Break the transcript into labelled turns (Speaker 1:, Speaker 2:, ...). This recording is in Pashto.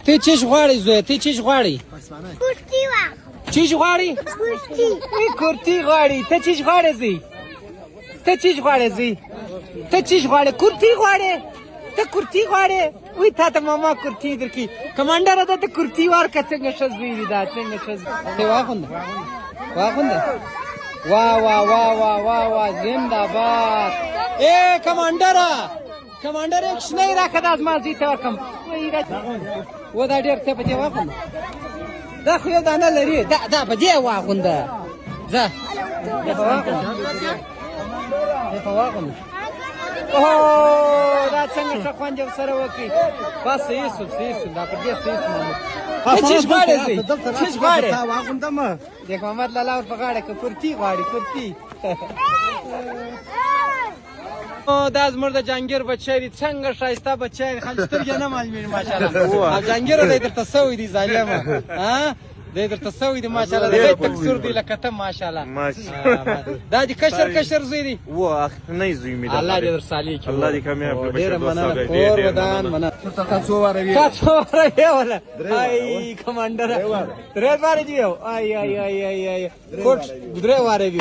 Speaker 1: ته چیش غواړې زوی ته چیش غواړې
Speaker 2: کورتي واخ
Speaker 1: چیش غواړې
Speaker 2: کورتي
Speaker 1: کورتي غواړي ته چیش غواړې زوی ته چیش غواړې زوی ته چیش غواړې کورتي غواړې ته کورتي غواړې وای تا ته ماما کورتي درکې کمانډر ده ته کورتي ورکړه څنګه ښه زوی دی دا څنګه ښه ته واغونده واغونده واه واه واه واه واه واه زنده‌باد ای کمانډره کمانډر یک شنه راکړه دا زما زوی ته ورکړم و دا ډېر ته په دې واغونده دا خو یو دانه لري دا په دې واغونده ځه دې په واغونده دې په واغونده اوه دا څنګه ښه خوند یې ورسره وکړي بس صحیح شو دا پر دې صحیح شو ته چیش غواړې زوی چیش غواړې دیک محمد لالا ور په غاړه که کورتي غواړي کورتي دا زموږ د جهانګیر بچی دی څنګه ښایسته بچی دی خالي سترګې نه معلومېږي ماشاءالله او جهانګیر دی درته سوی دی ظالمه دی درته سوی دی ماشاءالله د غیب تکسور دی لکه ته ماشاءالله دا دې کشر زوی دی
Speaker 3: نه زوی مې
Speaker 1: الله دې در صالح کړي
Speaker 3: الله دې کامیاب کړي
Speaker 1: ډېره مننه کور ودان مننه کڅو واره ولا ای کمانډر درې واره دی ای کوټ درې واره دی